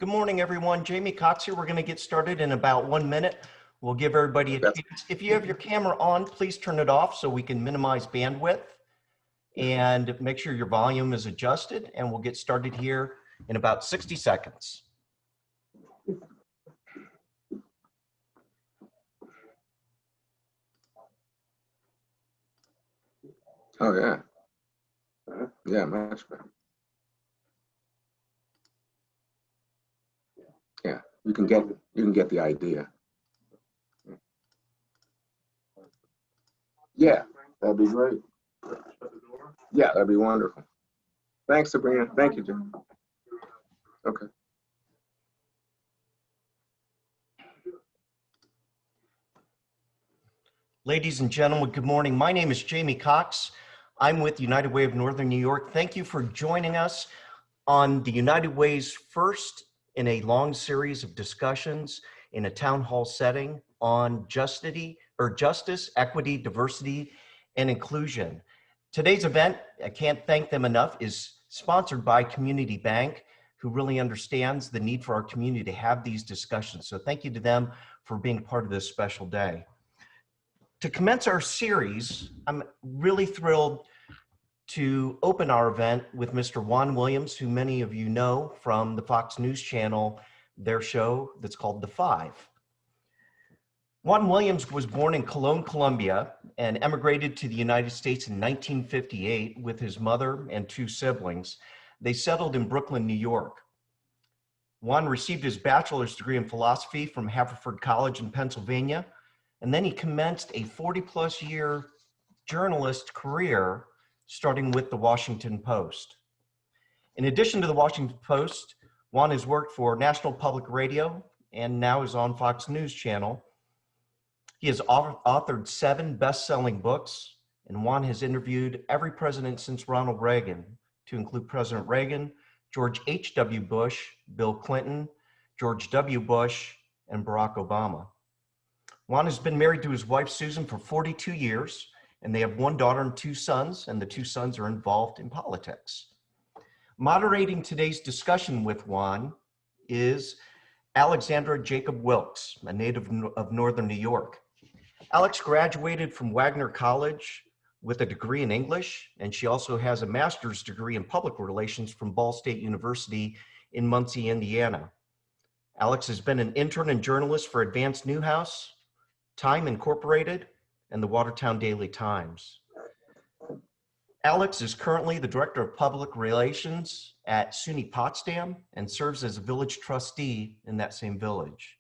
Good morning, everyone. Jamie Cox here. We're going to get started in about 1 minute. We'll give everybody a chance. If you have your camera on, please turn it off so we can minimize bandwidth and make sure your volume is adjusted. And we'll get started here in about 60 seconds. Oh, yeah. Yeah, much better. Yeah, you can get the idea. Yeah, that'd be great. Yeah, that'd be wonderful. Thanks, Sabrina. Thank you, Jim. Okay. Ladies and gentlemen, good morning. My name is Jamie Cox. I'm with United Way of Northern New York. Thank you for joining us on the United Way's first in a long series of discussions in a town hall setting on justice, equity, diversity, and inclusion. Today's event, I can't thank them enough, is sponsored by Community Bank, who really understands the need for our community to have these discussions. So thank you to them for being part of this special day. To commence our series, I'm really thrilled to open our event with Mr. Juan Williams, who many of you know from the Fox News Channel, their show that's called The Five. Juan Williams was born in Cologne, Colombia, and emigrated to the United States in 1958 with his mother and two siblings. They settled in Brooklyn, New York. Juan received his bachelor's degree in philosophy from Haverford College in Pennsylvania, and then he commenced a 40-plus year journalist career starting with the Washington Post. In addition to the Washington Post, Juan has worked for National Public Radio and now is on Fox News Channel. He has authored 7 best-selling books, and Juan has interviewed every president since Ronald Reagan, to include President Reagan, George H.W. Bush, Bill Clinton, George W. Bush, and Barack Obama. Juan has been married to his wife, Susan, for 42 years, and they have 1 daughter and 2 sons, and the 2 sons are involved in politics. Moderating today's discussion with Juan is Alexandra Jacobs Wilkes, a native of Northern New York. Alex graduated from Wagner College with a degree in English, and she also has a master's degree in public relations from Ball State University in Muncie, Indiana. Alex has been an intern and journalist for Advanced Newhouse, Time Incorporated, and the Watertown Daily Times. Alex is currently the Director of Public Relations at SUNY Potsdam and serves as a village trustee in that same village.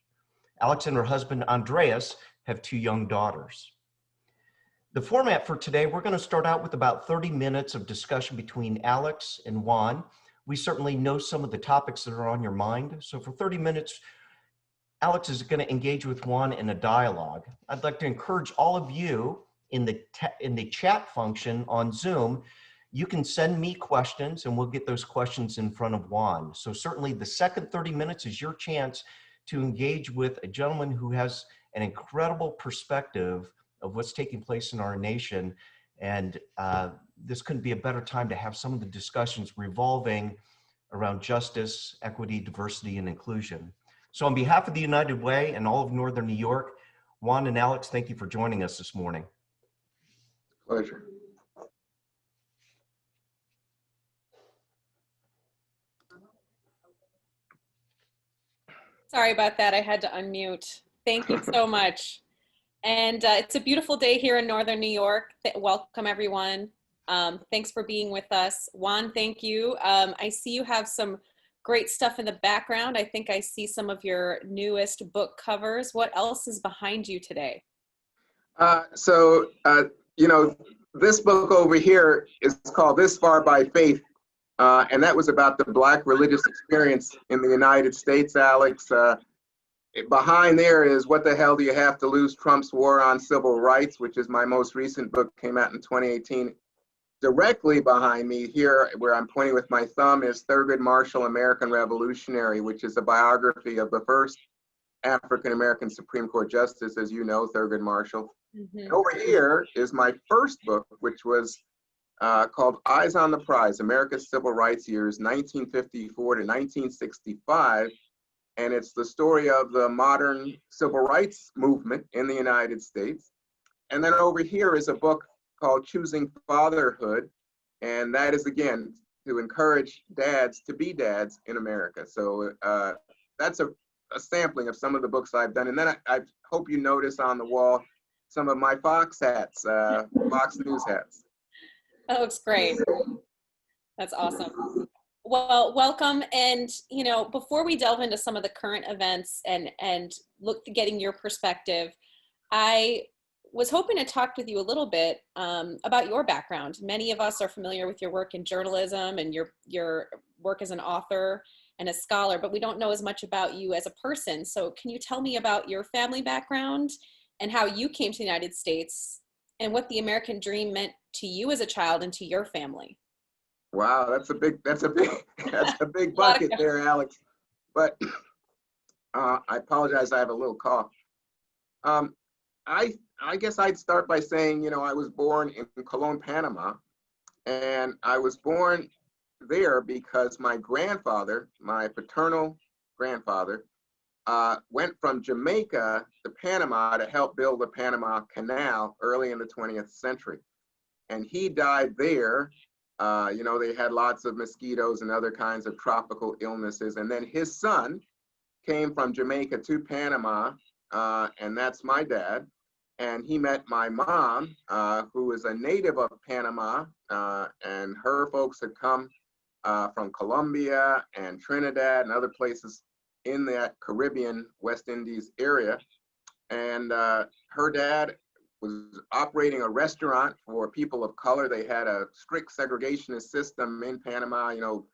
Alex and her husband, Andreas, have 2 young daughters. The format for today, we're going to start out with about 30 minutes of discussion between Alex and Juan. We certainly know some of the topics that are on your mind. So for 30 minutes, Alex is going to engage with Juan in a dialogue. I'd like to encourage all of you in the chat function on Zoom. You can send me questions and we'll get those questions in front of Juan. So certainly the second 30 minutes is your chance to engage with a gentleman who has an incredible perspective of what's taking place in our nation. And this couldn't be a better time to have some of the discussions revolving around justice, equity, diversity, and inclusion. So on behalf of the United Way and all of Northern New York, Juan and Alex, thank you for joining us this morning. Pleasure. Sorry about that. I had to unmute. Thank you so much. And it's a beautiful day here in Northern New York. Welcome, everyone. Thanks for being with us. Juan, thank you. I see you have some great stuff in the background. I think I see some of your newest book covers. What else is behind you today? You know, this book over here is called This Far by Faith. And that was about the Black religious experience in the United States, Alex. Behind there is What the Hell Do You Have to Lose? Trump's War on Civil Rights, which is my most recent book, came out in 2018. Directly behind me here, where I'm pointing with my thumb, is Thurgood Marshall, American Revolutionary, which is a biography of the first African-American Supreme Court Justice, as you know, Thurgood Marshall. Mm-hmm. Over here is my first book, which was called Eyes on the Prize, America's Civil Rights Years, 1954 to 1965, and it's the story of the modern civil rights movement in the United States. And then over here is a book called Choosing Fatherhood, and that is, again, to encourage dads to be dads in America. So that's a sampling of some of the books I've done. And then I hope you notice on the wall some of my Fox hats, Fox News hats. That looks great. That's awesome. Well, welcome. And, you know, before we delve into some of the current events and look getting your perspective, I was hoping to talk with you a little bit about your background. Many of us are familiar with your work in journalism and your work as an author and a scholar, but we don't know as much about you as a person. So can you tell me about your family background and how you came to the United States and what the American dream meant to you as a child and to your family? Wow, that's a big bucket there, Alex. But I apologize, I have a little cough. I guess I'd start by saying, you know, I was born in Colón, Panama, and I was born there because my grandfather, my paternal grandfather, went from Jamaica to Panama to help build the Panama Canal early in the 20th century. And he died there. You know, they had lots of mosquitoes and other kinds of tropical illnesses. And then his son came from Jamaica to Panama, and that's my dad. And he met my mom, who is a native of Panama, and her folks had come from Colombia and Trinidad and other places in that Caribbean, West Indies area. And her dad was operating a restaurant for people of color. They had a strict segregationist system in Panama, you know,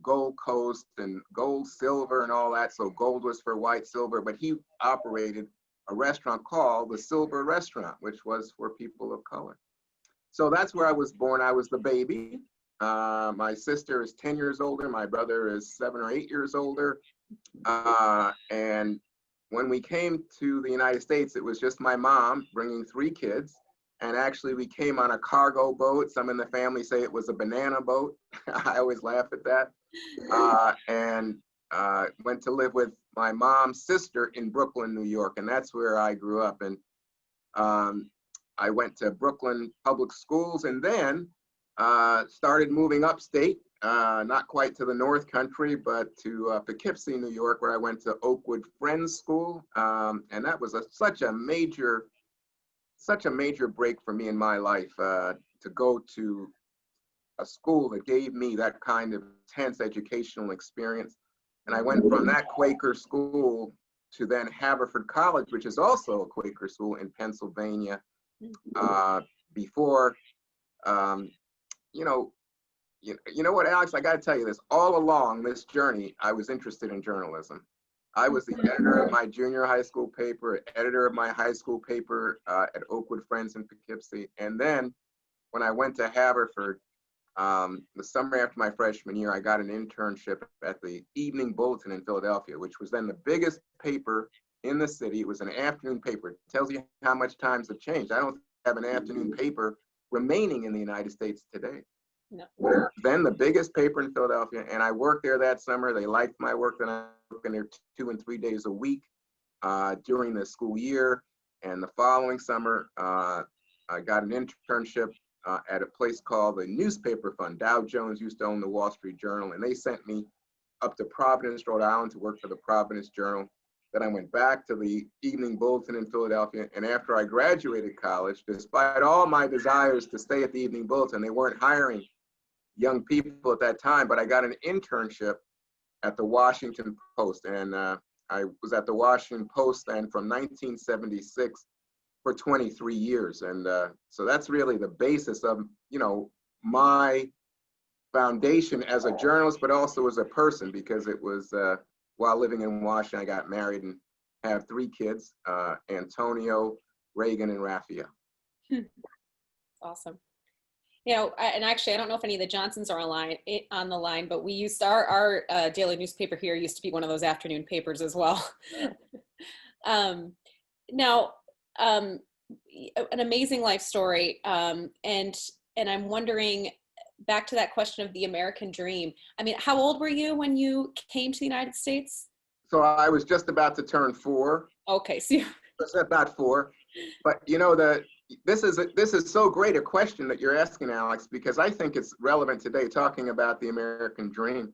Gold Coast and gold, silver and all that. So gold was for white, silver, but he operated a restaurant called the Silver Restaurant, which was for people of color. So that's where I was born. I was the baby. My sister is 10 years older. My brother is 7 or 8 years older. And when we came to the United States, it was just my mom bringing 3 kids. And actually we came on a cargo boat. Some in the family say it was a banana boat. I always laugh at that. And went to live with my mom's sister in Brooklyn, New York. And that's where I grew up. And I went to Brooklyn public schools and then started moving upstate, not quite to the North Country, but to Poughkeepsie, New York, where I went to Oakwood Friends School. And that was such a major break for me in my life, to go to a school that gave me that kind of intense educational experience. And I went from that Quaker school to then Haverford College, which is also a Quaker school in Pennsylvania, before, you know what, Alex, I got to tell you this, all along this journey, I was interested in journalism. I was the editor of my junior high school paper, editor of my high school paper at Oakwood Friends in Poughkeepsie. And then when I went to Haverford, the summer after my freshman year, I got an internship at the Evening Bulletin in Philadelphia, which was then the biggest paper in the city. It was an afternoon paper. It tells you how much times have changed. I don't have an afternoon paper remaining in the United States today. No. Then the biggest paper in Philadelphia, and I worked there that summer. They liked my work, then I worked in there 2 and 3 days a week during the school year. And the following summer, I got an internship at a place called the Newspaper Fund. Dow Jones used to own the Wall Street Journal, and they sent me up to Providence, Rhode Island to work for the Providence Journal. Then I went back to the Evening Bulletin in Philadelphia, and after I graduated college, despite all my desires to stay at the Evening Bulletin, they weren't hiring young people at that time, but I got an internship at the Washington Post, and I was at the Washington Post then from 1976 for 23 years. And so that's really the basis of, you know, my foundation as a journalist, but also as a person, because it was while living in Washington, I got married and have 3 kids, Antonio, Reagan, and Raphael. Awesome. You know, and actually, I don't know if any of the Johnsons are on the line, but we used our daily newspaper here used to be one of those afternoon papers as well. Now, an amazing life story, and I'm wondering, back to that question of the American dream. I mean, how old were you when you came to the United States? So I was just about to turn 4. Okay, so Just about 4. But this is so great a question that you're asking, Alex, because I think it's relevant today, talking about the American dream.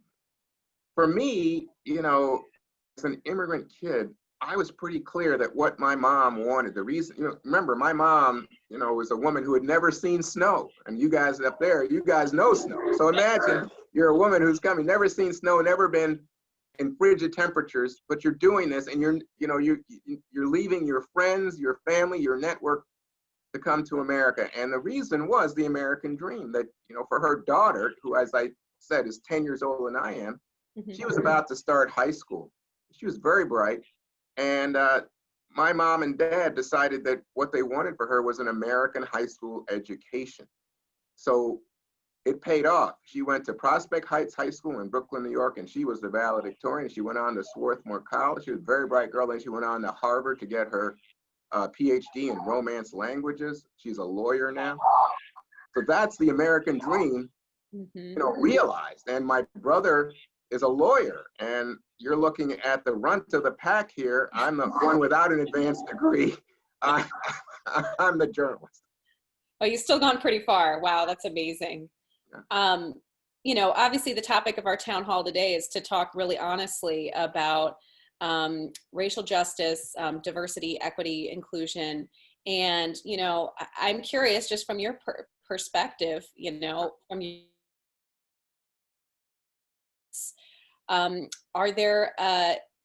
For me, as an immigrant kid, I was pretty clear that what my mom wanted, the reason, remember, my mom, was a woman who had never seen snow. And you guys up there, you guys know snow. So imagine you're a woman who's coming, never seen snow, never been in frigid temperatures, but you're doing this, and you're leaving your friends, your family, your network to come to America. And the reason was the American dream, that, for her daughter, who, as I said, is 10 years older than I am, she was about to start high school. She was very bright. And my mom and dad decided that what they wanted for her was an American high school education. So it paid off. She went to Prospect Heights High School in Brooklyn, New York, and she was the valedictorian. She went on to Swarthmore College. She was a very bright girl. Then she went on to Harvard to get her PhD in Romance languages. She's a lawyer now. So that's the American dream, realized. And my brother is a lawyer, and you're looking at the runt of the pack here. I'm the one without an advanced degree. I'm the journalist. Oh, you've still gone pretty far. Wow, that's amazing. Obviously the topic of our town hall today is to talk really honestly about racial justice, diversity, equity, inclusion. And, I'm curious, just from your perspective, from you, are there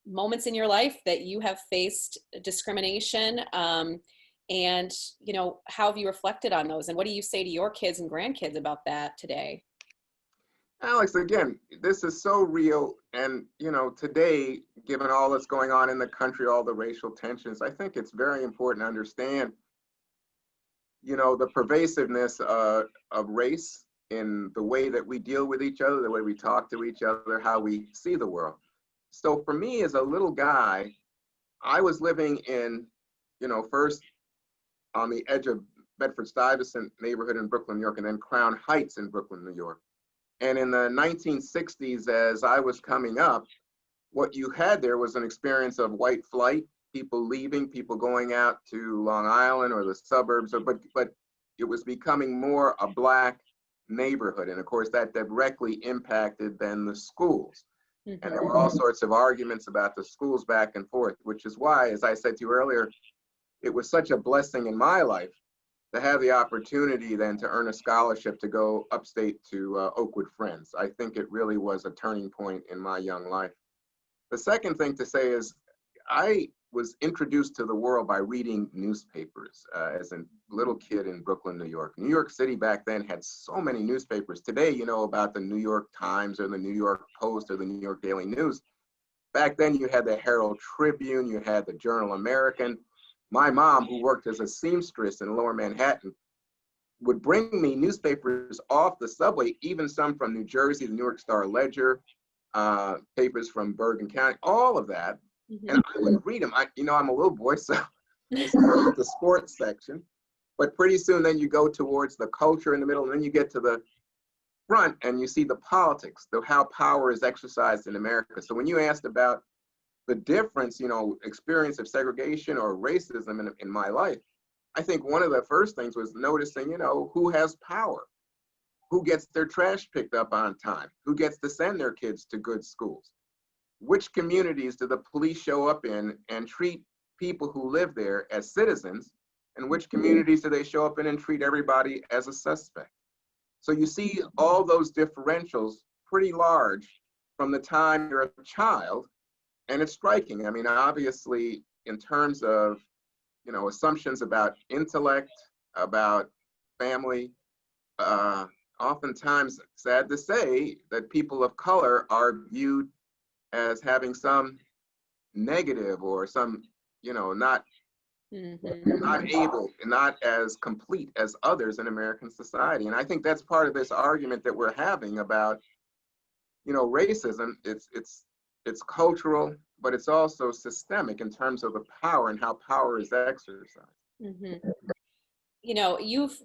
moments in your life that you have faced discrimination? And, how have you reflected on those? And what do you say to your kids and grandkids about that today? Alex, again, this is so real. And, today, given all that's going on in the country, all the racial tensions, I think it's very important to understand, the pervasiveness of race in the way that we deal with each other, the way we talk to each other, how we see the world. So for me, as a little guy, I was living in, first on the edge of Bedford-Stuyvesant neighborhood in Brooklyn, New York, and then Crown Heights in Brooklyn, New York. And in the 1960s, as I was coming up, what you had there was an experience of white flight, people leaving, people going out to Long Island or the suburbs, but it was becoming more a Black neighborhood. And of course, that directly impacted then the schools. And there were all sorts of arguments about the schools back and forth, which is why, as I said to you earlier, it was such a blessing in my life to have the opportunity then to earn a scholarship to go upstate to Oakwood Friends. I think it really was a turning point in my young life. The second thing to say is I was introduced to the world by reading newspapers as a little kid in Brooklyn, New York. New York City back then had so many newspapers. Today, you know about the New York Times or the New York Post or the New York Daily News. Back then, you had the Herald Tribune, you had the Journal American. My mom, who worked as a seamstress in Lower Manhattan, would bring me newspapers off the subway, even some from New Jersey, the New York Star Ledger, papers from Bergen County, all of that. And I would read them. I'm a little boy, so I started with the sports section. But pretty soon then you go towards the culture in the middle, and then you get to the front and you see the politics, how power is exercised in America. So when you asked about the difference, experience of segregation or racism in my life, I think one of the first things was noticing, who has power, who gets their trash picked up on time, who gets to send their kids to good schools, which communities do the police show up in and treat people who live there as citizens, and which communities do they show up in and treat everybody as a suspect. So you see all those differentials pretty large from the time you're a child. And it's striking. I mean, obviously, in terms of, assumptions about intellect, about family, oftentimes, sad to say, that people of color are viewed as having some negative or some, not able, not as complete as others in American society. And I think that's part of this argument that we're having about, racism. It's cultural, but it's also systemic in terms of the power and how power is exercised. You've,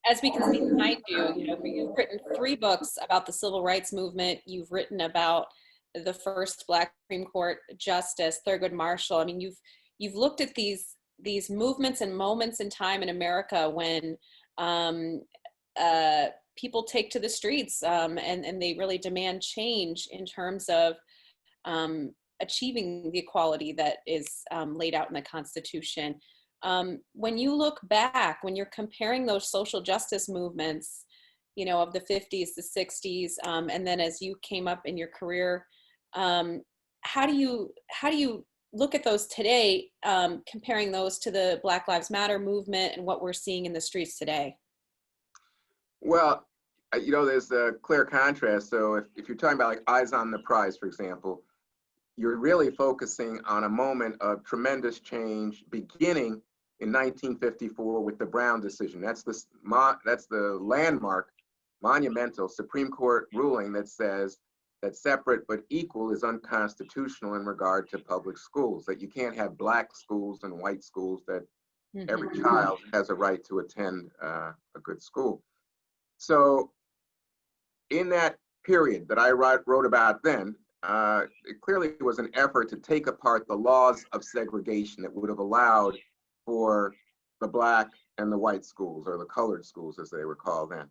as we can see behind you, you've written 3 books about the civil rights movement. You've written about the first Black Supreme Court Justice, Thurgood Marshall. I mean, you've looked at these movements and moments in time in America when people take to the streets and they really demand change in terms of achieving the equality that is laid out in the Constitution. When you look back, when you're comparing those social justice movements, you know, of the 50s, the 60s, and then as you came up in your career, how do you look at those today, comparing those to the Black Lives Matter movement and what we're seeing in the streets today? Well, you know, there's a clear contrast. So if you're talking about like Eyes on the Prize, for example, you're really focusing on a moment of tremendous change beginning in 1954 with the Brown decision. That's the landmark, monumental Supreme Court ruling that says that separate but equal is unconstitutional in regard to public schools, that you can't have Black schools and white schools, that every child has a right to attend a good school. So in that period that I wrote about then, it clearly was an effort to take apart the laws of segregation that would have allowed for the Black and the white schools, or the colored schools as they were called then.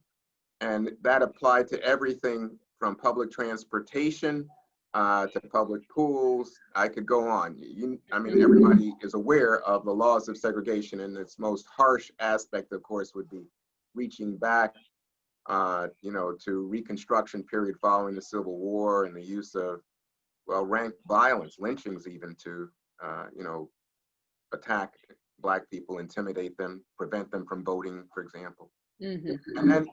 And that applied to everything from public transportation to public pools. I could go on. I mean, everybody is aware of the laws of segregation, and its most harsh aspect, of course, would be reaching back you know, to Reconstruction period following the Civil War, and the use of, well, rank violence, lynchings even, to, you know, attack Black people, intimidate them, prevent them from voting, for example. And then,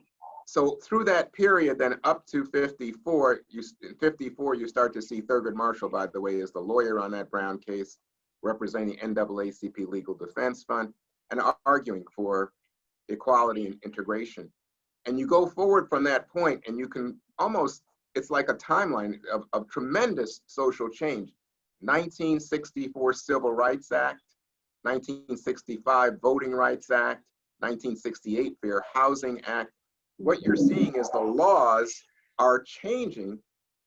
so through that period, then up to 54, in 54, you start to see Thurgood Marshall, by the way, is the lawyer on that Brown case, representing NAACP Legal Defense Fund, and arguing for equality and integration. And you go forward from that point, and you can almost, it's like a timeline of tremendous social change. 1964 Civil Rights Act, 1965 Voting Rights Act, 1968 Fair Housing Act. What you're seeing is the laws are changing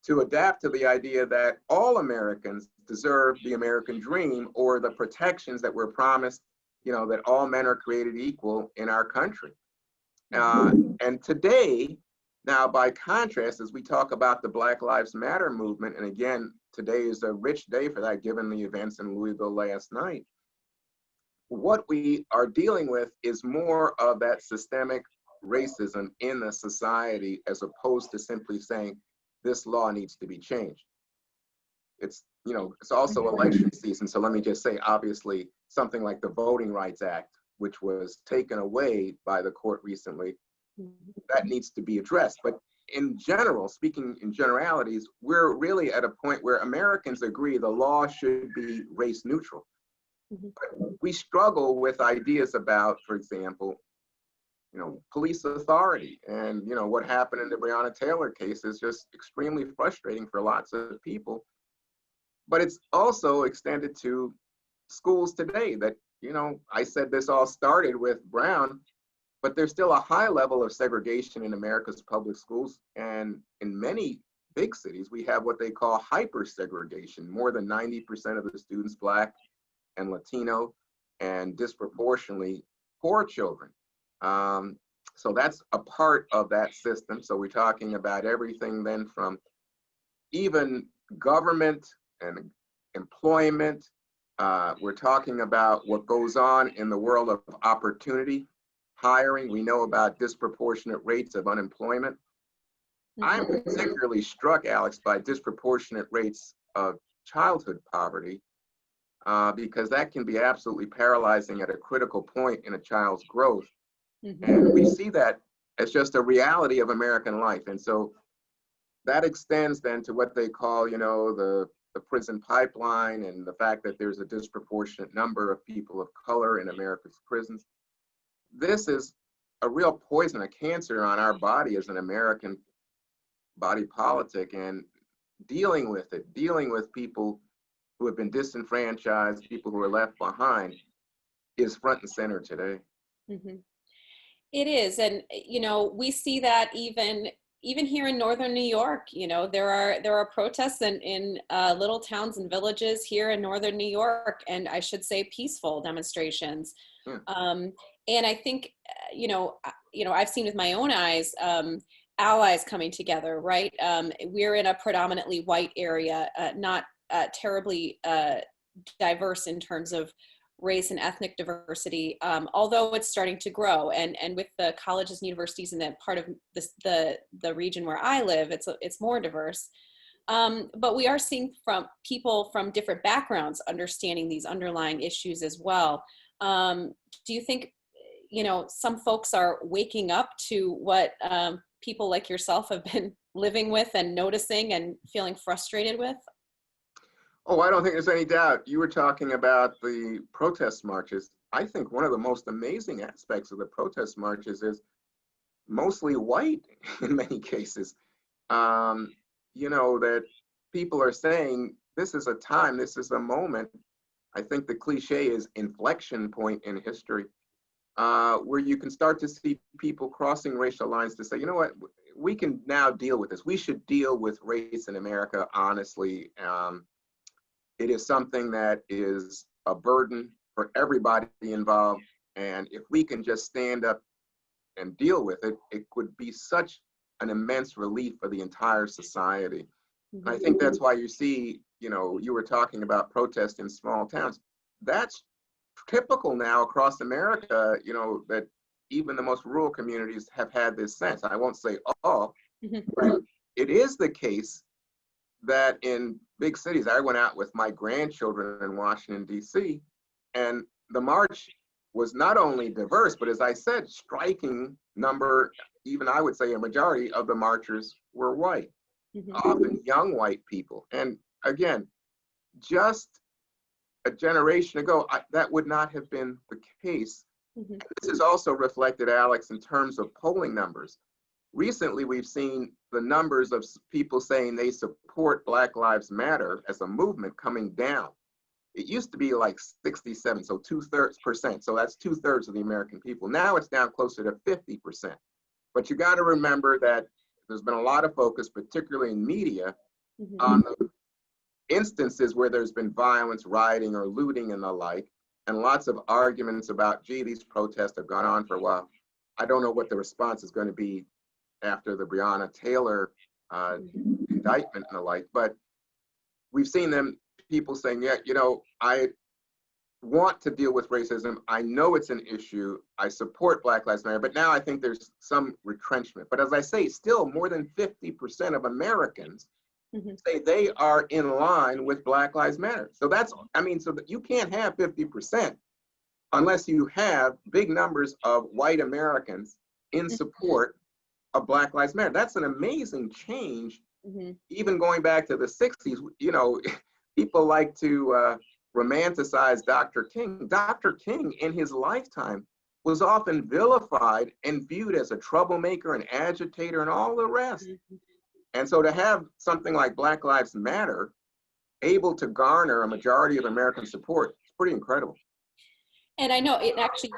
to adapt to the idea that all Americans deserve the American dream, or the protections that were promised, you know, that all men are created equal in our country. And today, now by contrast, as we talk about the Black Lives Matter movement, and again, today is a rich day for that given the events in Louisville last night, what we are dealing with is more of that systemic racism in the society, as opposed to simply saying this law needs to be changed. It's, you know, it's also election season, so let me just say, obviously, something like the Voting Rights Act, which was taken away by the court recently, that needs to be addressed. But in general, speaking in generalities, we're really at a point where Americans agree the law should be race neutral. But we struggle with ideas about, for example, you know, police authority. And, you know, what happened in the Breonna Taylor case is just extremely frustrating for lots of people. But it's also extended to schools today that, you know, I said this all started with Brown, but there's still a high level of segregation in America's public schools. And in many big cities, we have what they call hyper segregation. More than 90% of the students Black and Latino, and disproportionately poor children. So that's a part of that system. So we're talking about everything then from even government and employment. We're talking about what goes on in the world of opportunity, hiring. We know about disproportionate rates of unemployment. I'm particularly struck, Alex, by disproportionate rates of childhood poverty, because that can be absolutely paralyzing at a critical point in a child's growth. And we see that as just a reality of American life. And so that extends then to what they call, you know, the prison pipeline, and the fact that there's a disproportionate number of people of color in America's prisons. This is a real poison, a cancer on our body as an American body politic, and dealing with it, dealing with people who have been disenfranchised, people who are left behind, is front and center today. It is. And, you know, we see that even, even here in northern New York, there are protests in little towns and villages here in northern New York, and I should say peaceful demonstrations. Yeah. And I think, I've seen with my own eyes, allies coming together, right? We're in a predominantly white area, not terribly diverse in terms of race and ethnic diversity, although it's starting to grow. And with the colleges and universities in that part of the region where I live, it's more diverse. But we are seeing from people from different backgrounds understanding these underlying issues as well. Do you think, some folks are waking up to what people like yourself have been living with and noticing and feeling frustrated with? Oh, I don't think there's any doubt. You were talking about the protest marches. I think one of the most amazing aspects of the protest marches is mostly white in many cases. That people are saying this is a time, this is a moment. I think the cliche is inflection point in history, where you can start to see people crossing racial lines to say, you know what, we can now deal with this. We should deal with race in America honestly. It is something that is a burden for everybody involved. And if we can just stand up and deal with it, it could be such an immense relief for the entire society. And I think that's why you see, you were talking about protests in small towns. That's typical now across America, that even the most rural communities have had this sense. I won't say all, but it is the case that in big cities, I went out with my grandchildren in Washington, D.C., and the march was not only diverse, but as I said, striking number, even I would say a majority of the marchers were white, often young white people. And again, just a generation ago, that would not have been the case. This is also reflected, Alex, in terms of polling numbers. Recently, we've seen the numbers of people saying they support Black Lives Matter as a movement coming down. It used to be like 67, so 2/3%. So that's 2/3 of the American people. Now it's down closer to 50%. But you got to remember that there's been a lot of focus, particularly in media, on the instances where there's been violence, rioting, or looting and the like, and lots of arguments about, gee, these protests have gone on for a while. I don't know what the response is going to be after the Breonna Taylor indictment and the like, but we've seen people saying, yeah, I want to deal with racism. I know it's an issue. I support Black Lives Matter, but now I think there's some retrenchment. But as I say, still more than 50% of Americans say they are in line with Black Lives Matter. So so that you can't have 50% unless you have big numbers of white Americans in support of Black Lives Matter. That's an amazing change. Even going back to the 60s, people like to romanticize Dr. King. Dr. King in his lifetime was often vilified and viewed as a troublemaker, an agitator, and all the rest. And so to have something like Black Lives Matter able to garner a majority of American support, it's pretty incredible. And I know it actually,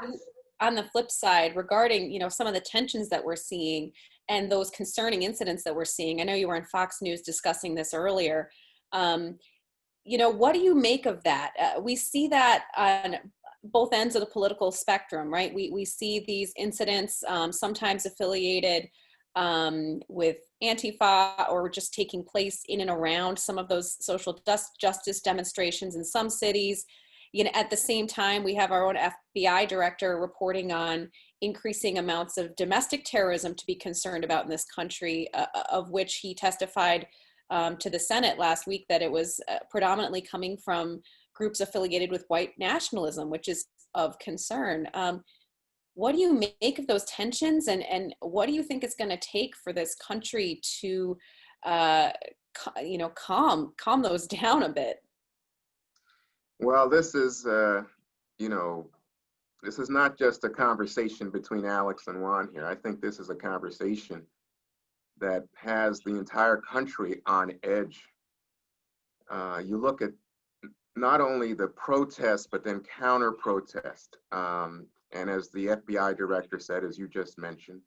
on the flip side, regarding, some of the tensions that we're seeing and those concerning incidents that we're seeing, I know you were on Fox News discussing this earlier. What do you make of that? We see that on both ends of the political spectrum, right? We see these incidents sometimes affiliated with Antifa or just taking place in and around some of those social justice demonstrations in some cities. At the same time, we have our own FBI director reporting on increasing amounts of domestic terrorism to be concerned about in this country, of which he testified to the Senate last week that it was predominantly coming from groups affiliated with white nationalism, which is of concern. What do you make of those tensions, and what do you think it's going to take for this country to, calm those down a bit? Well, this is, this is not just a conversation between Alex and Juan here. I think this is a conversation that has the entire country on edge. You look at not only the protest, but then counter protest. And as the FBI director said, as you just mentioned,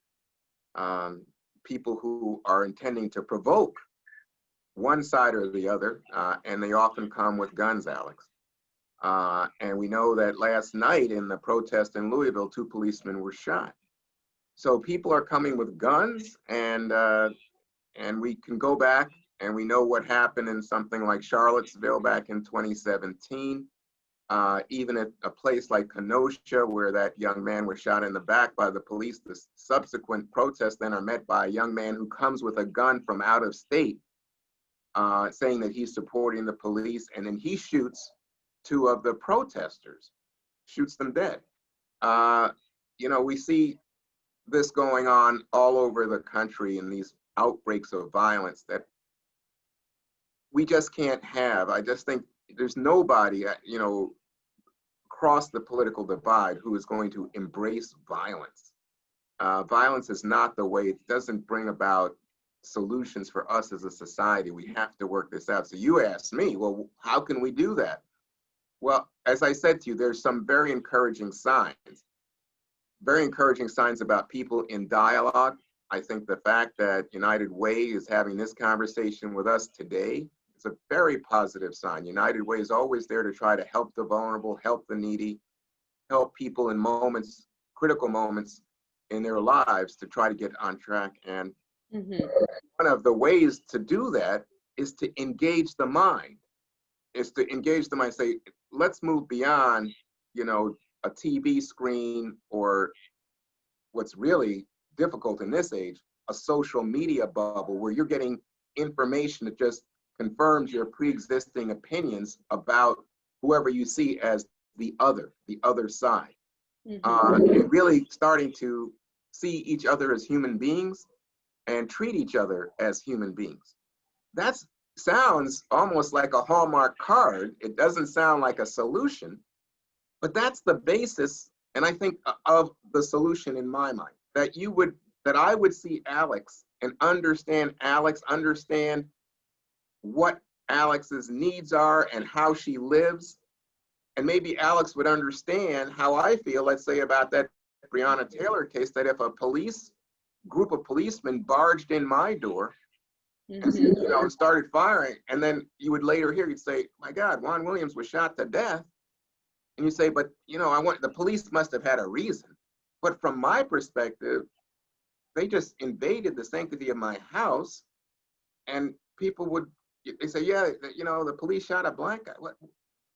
people who are intending to provoke one side or the other, and they often come with guns, Alex. And we know that last night in the protest in Louisville, 2 policemen were shot. So people are coming with guns, and we can go back and we know what happened in something like Charlottesville back in 2017. Even at a place like Kenosha, where that young man was shot in the back by the police, the subsequent protests then are met by a young man who comes with a gun from out of state, saying that he's supporting the police, and then he shoots 2 of the protesters, shoots them dead. We see this going on all over the country in these outbreaks of violence that we just can't have. I just think there's nobody, across the political divide who is going to embrace violence. Violence is not the way. It doesn't bring about solutions for us as a society. We have to work this out. So you asked me, well, how can we do that? Well, as I said to you, there's some very encouraging signs about people in dialogue. I think the fact that United Way is having this conversation with us today is a very positive sign. United Way is always there to try to help the vulnerable, help the needy, help people in moments, critical moments in their lives to try to get on track. And one of the ways to do that is to engage the mind. Say, let's move beyond, a TV screen, or what's really difficult in this age, a social media bubble where you're getting information that just confirms your pre-existing opinions about whoever you see as the other side. And really starting to see each other as human beings and treat each other as human beings. That sounds almost like a Hallmark card. It doesn't sound like a solution, but that's the basis, and I think, of the solution in my mind, that I would see Alex and understand Alex, understand what Alex's needs are and how she lives. And maybe Alex would understand how I feel, let's say, about that Breonna Taylor case, that if a group of policemen barged in my door and started firing, and then you would later hear, you'd say, my God, Juan Williams was shot to death. And you say, but the police must have had a reason. But from my perspective, they just invaded the sanctity of my house, and people they say, yeah, the police shot a black guy. What?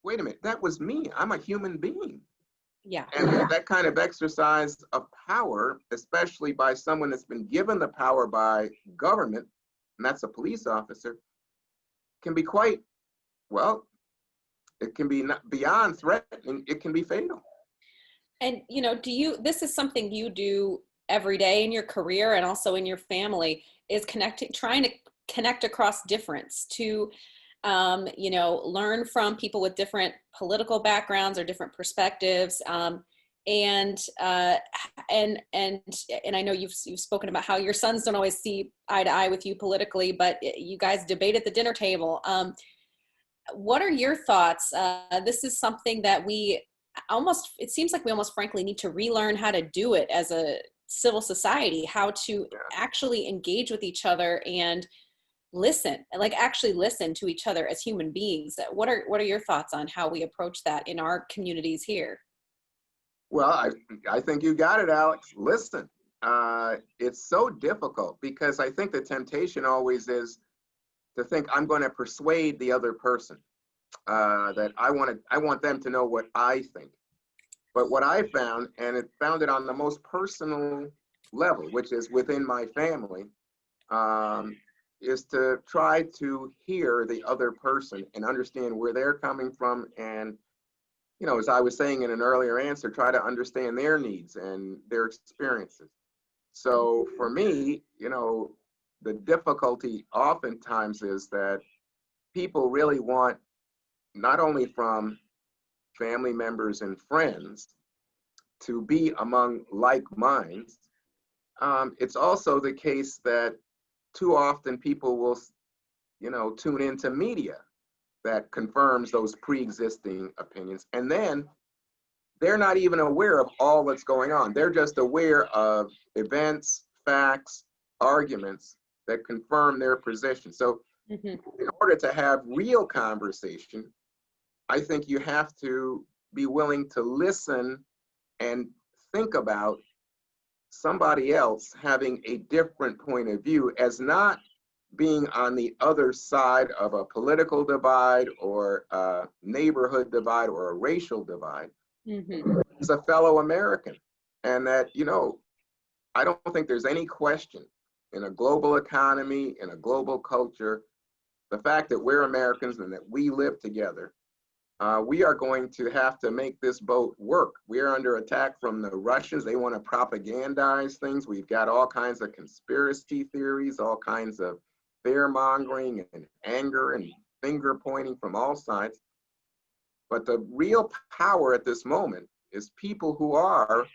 Wait a minute, that was me. I'm a human being. Yeah. And that kind of exercise of power, especially by someone that's been given the power by government, and that's a police officer, can be quite, well, it can be beyond threatening, it can be fatal. And, this is something you do every day in your career and also in your family, is trying to connect across difference, to learn from people with different political backgrounds or different perspectives. And I know you've spoken about how your sons don't always see eye to eye with you politically, but you guys debate at the dinner table. What are your thoughts? This is something that it seems like we almost frankly need to relearn how to do it as a civil society, how to actually engage with each other and actually listen to each other as human beings. What are your thoughts on how we approach that in our communities here? Well, I think you got it, Alex. Listen, it's so difficult because I think the temptation always is to think I'm going to persuade the other person, that I want them to know what I think. But what I found, and it found it on the most personal level, which is within my family, is to try to hear the other person and understand where they're coming from. And, as I was saying in an earlier answer, try to understand their needs and their experiences. So for me, the difficulty oftentimes is that people really want, not only from family members and friends, to be among like minds. It's also the case that too often people will, tune into media that confirms those pre-existing opinions. And then they're not even aware of all that's going on. They're just aware of events, facts, arguments that confirm their position. So Mhm. in order to have real conversation, I think you have to be willing to listen and think about somebody else having a different point of view as not being on the other side of a political divide or a neighborhood divide or a racial divide. Mhm. As a fellow American. And that, I don't think there's any question in a global economy, in a global culture, the fact that we're Americans and that we live together, we are going to have to make this boat work. We are under attack from the Russians. They want to propagandize things. We've got all kinds of conspiracy theories, all kinds of fear mongering and anger and finger pointing from all sides. But the real power at this moment is people who are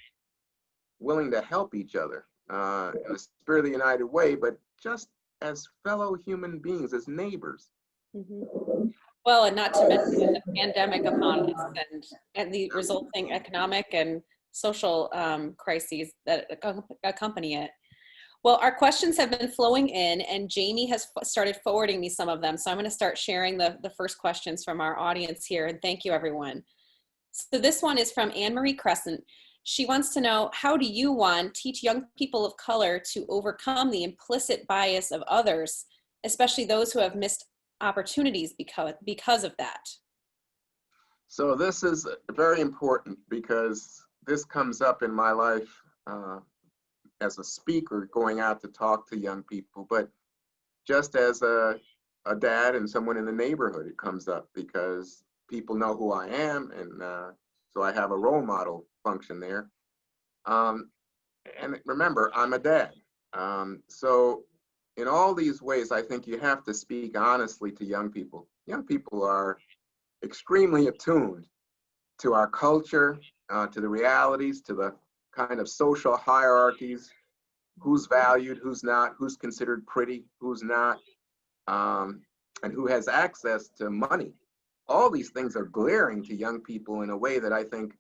willing to help each other in the spirit of the United Way, but just as fellow human beings, as neighbors. Mhm. Well, and not to mention the pandemic upon us and the resulting economic and social crises that accompany it. Well, our questions have been flowing in, and Jamie has started forwarding me some of them. So I'm going to start sharing the first questions from our audience here. And thank you, everyone. So this one is from Anne Marie Crescent. She wants to know, how do you, Juan, teach young people of color to overcome the implicit bias of others, especially those who have missed opportunities because of that? So this is very important because this comes up in my life as a speaker going out to talk to young people, but just as a dad and someone in the neighborhood, it comes up because people know who I am, and so I have a role model function there. And remember, I'm a dad. So in all these ways, I think you have to speak honestly to young people. Young people are extremely attuned to our culture, to the realities, to the kind of social hierarchies, who's valued, who's not, who's considered pretty, who's not, and who has access to money. All these things are glaring to young people in a way that I think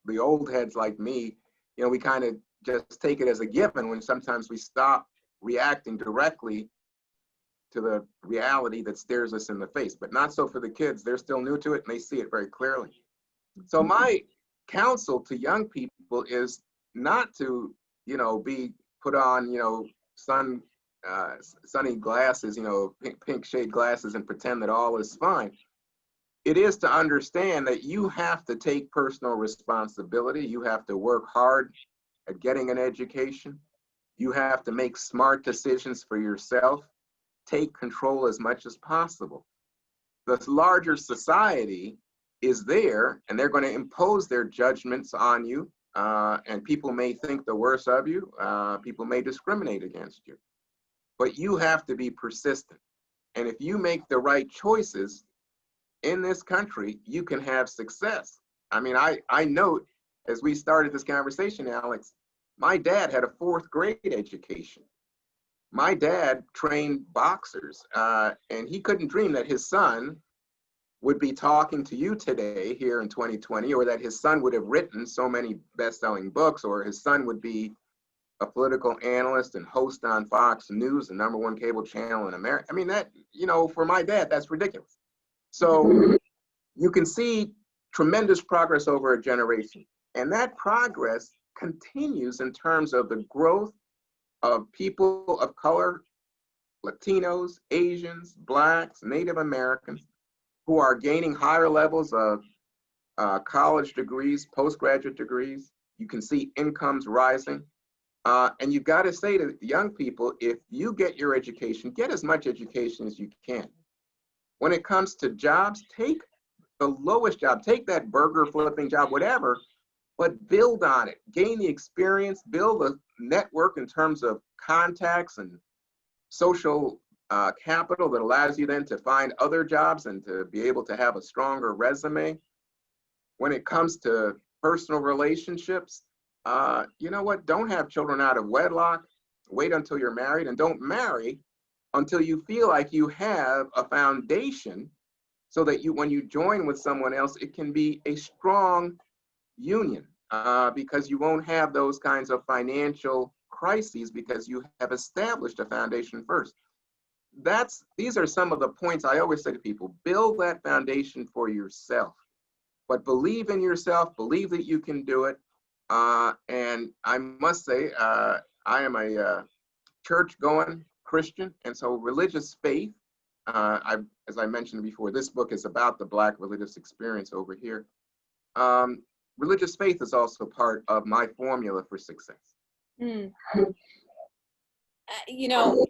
the old heads like me, we kind of just take it as a given when sometimes we stop reacting directly to the reality that stares us in the face. But not so for the kids. They're still new to it and they see it very clearly. So my counsel to young people is not to, be put on, sunny glasses, pink shade glasses and pretend that all is fine. It is to understand that you have to take personal responsibility. You have to work hard at getting an education. You have to make smart decisions for yourself. Take control as much as possible. The larger society is there, and they're going to impose their judgments on you, and people may think the worst of you. People may discriminate against you. But you have to be persistent. And if you make the right choices in this country, you can have success. I mean, I note as we started this conversation, Alex, my dad had a 4th grade education. My dad trained boxers, and he couldn't dream that his son would be talking to you today here in 2020, or that his son would have written so many best-selling books, or his son would be a political analyst and host on Fox News, the #1 cable channel in America. I mean, that, for my dad, that's ridiculous. So you can see tremendous progress over a generation. And that progress continues in terms of the growth of people of color, Latinos, Asians, Blacks, Native Americans, who are gaining higher levels of college degrees, postgraduate degrees. You can see incomes rising. And you've got to say to young people, if you get your education, get as much education as you can. When it comes to jobs, take the lowest job, take that burger flipping job, whatever, but build on it, gain the experience, build a network in terms of contacts and social capital that allows you then to find other jobs and to be able to have a stronger resume. When it comes to personal relationships, you know what? Don't have children out of wedlock. Wait until you're married, and don't marry until you feel like you have a foundation so that when you join with someone else, it can be a strong union because you won't have those kinds of financial crises because you have established a foundation first. These are some of the points I always say to people: build that foundation for yourself, but believe in yourself, believe that you can do it. And I must say, I am a church-going Christian, and so religious faith, as I mentioned before, this book is about the Black religious experience over here. Religious faith is also part of my formula for success. You know,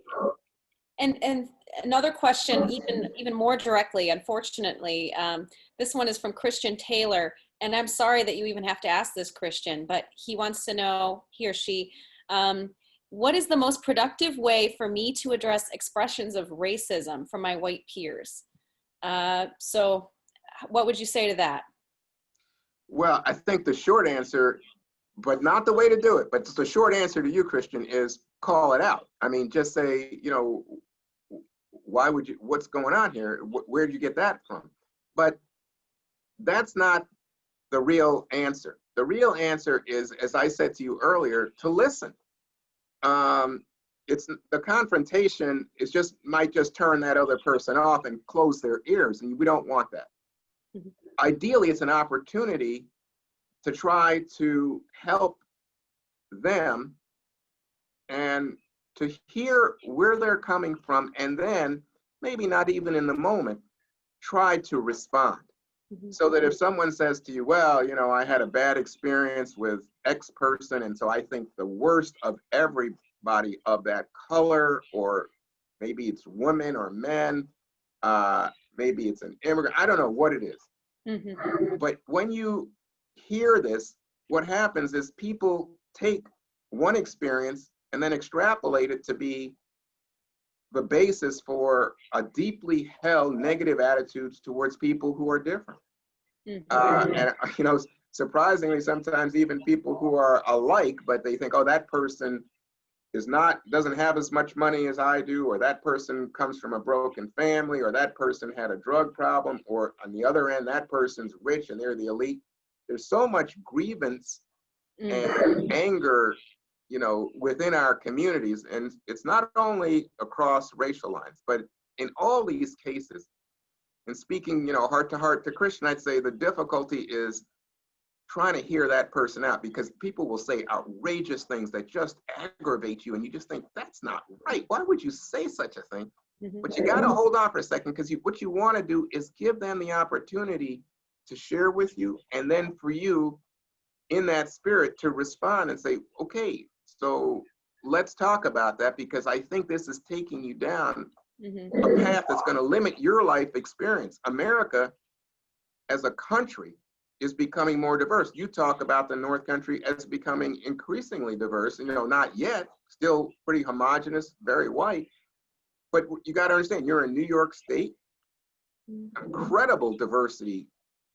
and another question, even more directly, unfortunately, this one is from Christian Taylor, and I'm sorry that you even have to ask this, Christian, but he wants to know, he or she, what is the most productive way for me to address expressions of racism from my white peers? So what would you say to that? Well, I think the short answer, but not the way to do it, but the short answer to you, Christian, is call it out. I mean, just say, you know, why would you, what's going on here? Where'd you get that from? But that's not the real answer. The real answer is, as I said to you earlier, to listen. It's the confrontation is might just turn that other person off and close their ears, and we don't want that. Mm-hmm. Ideally, it's an opportunity to try to help them and to hear where they're coming from, and then maybe not even in the moment, try to respond. Mm-hmm. So that if someone says to you, well, you know, I had a bad experience with X person, and so I think the worst of everybody of that color, or maybe it's women or men, maybe it's an immigrant, I don't know what it is. Mm-hmm. But when you hear this, what happens is people take one experience and then extrapolate it to be the basis for a deeply held negative attitudes towards people who are different. Mm-hmm. And, you know, surprisingly, sometimes even people who are alike, but they think, oh, that person doesn't have as much money as I do, or that person comes from a broken family, or that person had a drug problem, or on the other end, that person's rich and they're the elite. There's so much grievance and anger, you know, within our communities. And it's not only across racial lines, but in all these cases, and speaking, you know, heart to heart to Christian, I'd say the difficulty is trying to hear that person out, because people will say outrageous things that just aggravate you, and you just think, that's not right. Why would you say such a thing? Mm-hmm. But you got to hold on for a second, because what you want to do is give them the opportunity to share with you, and then for you, in that spirit, to respond and say, okay, so let's talk about that, because I think this is taking you down a path that's going to limit your life experience. America, as a country, is becoming more diverse. You talk about the North Country as becoming increasingly diverse, and, you know, not yet, still pretty homogenous, very white. But you got to understand, you're in New York State, incredible diversity,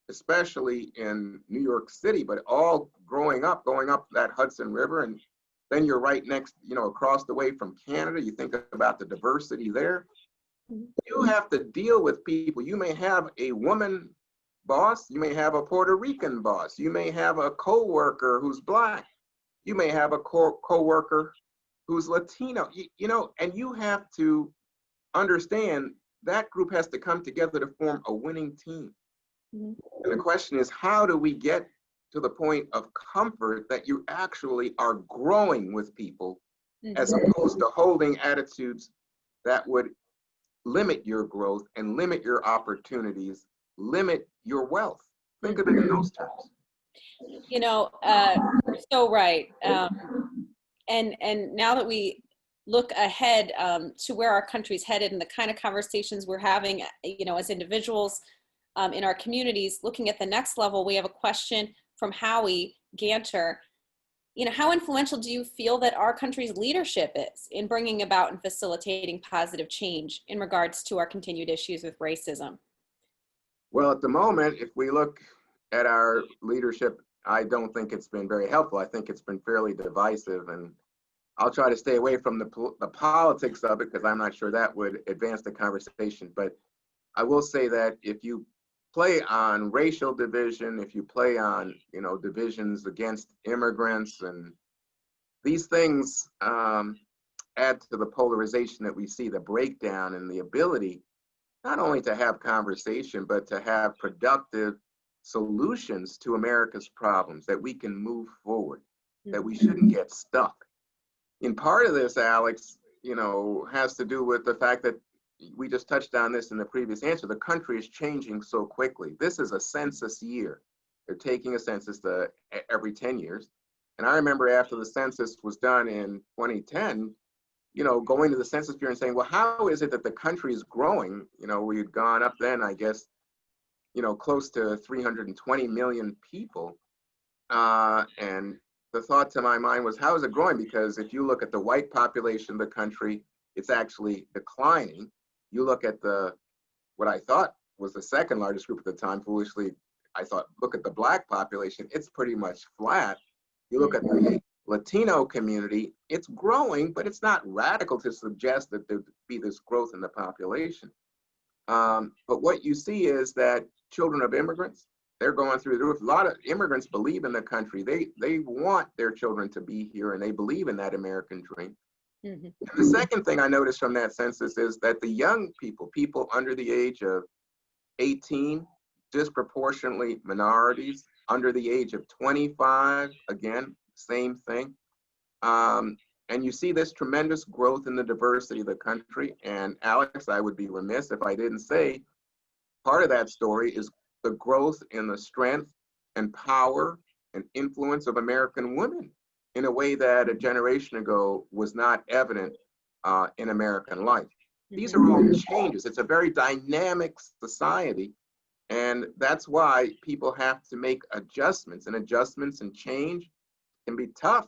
especially in New York City, but all going up that Hudson River, and then you're right next, you know, across the way from Canada. You think about the diversity there. You have to deal with people. You may have a woman boss, you may have a Puerto Rican boss, you may have a co-worker who's Black, you may have a co-worker who's Latino, you know, and you have to understand that group has to come together to form a winning team. Mm-hmm. And the question is, how do we get to the point of comfort that you actually are growing with people, as opposed to holding attitudes that would limit your growth and limit your opportunities, limit your wealth. Think of it in those terms. You know, you're so right. And now that we look ahead to where our country's headed and the kind of conversations we're having, you know, as individuals in our communities, looking at the next level, we have a question from Howie Ganter. You know, how influential do you feel that our country's leadership is in bringing about and facilitating positive change in regards to our continued issues with racism? Well, at the moment, if we look at our leadership, I don't think it's been very helpful. I think it's been fairly divisive, and I'll try to stay away from the politics of it, because I'm not sure that would advance the conversation. But I will say that if you play on racial division, if you play on, you know, divisions against immigrants and these things add to the polarization that we see, the breakdown and the ability not only to have conversation, but to have productive solutions to America's problems, that we can move forward, that we shouldn't get stuck. And part of this, Alex, has to do with the fact that we just touched on this in the previous answer. The country is changing so quickly. This is a census year. They're taking a census every 10 years. And I remember after the census was done in 2010, going to the Census Bureau and saying, well, how is it that the country is growing? We had gone up then, I guess, close to 320 million people. And the thought to my mind was, how is it growing? Because if you look at the white population of the country, it's actually declining. You look at what I thought was the second largest group at the time, foolishly, I thought, look at the Black population, it's pretty much flat. You look at the Latino community, it's growing, but it's not radical to suggest that there'd be this growth in the population. But what you see is that children of immigrants, they're going through the roof. A lot of immigrants believe in the country. They want their children to be here, and they believe in that American dream. Mm-hmm. And the second thing I noticed from that census is that the young people under the age of 18, disproportionately minorities, under the age of 25, again, same thing. And you see this tremendous growth in the diversity of the country. And Alex, I would be remiss if I didn't say part of that story is the growth in the strength and power and influence of American women in a way that a generation ago was not evident in American life. These are all changes. It's a very dynamic society. And that's why people have to make adjustments, and change can be tough.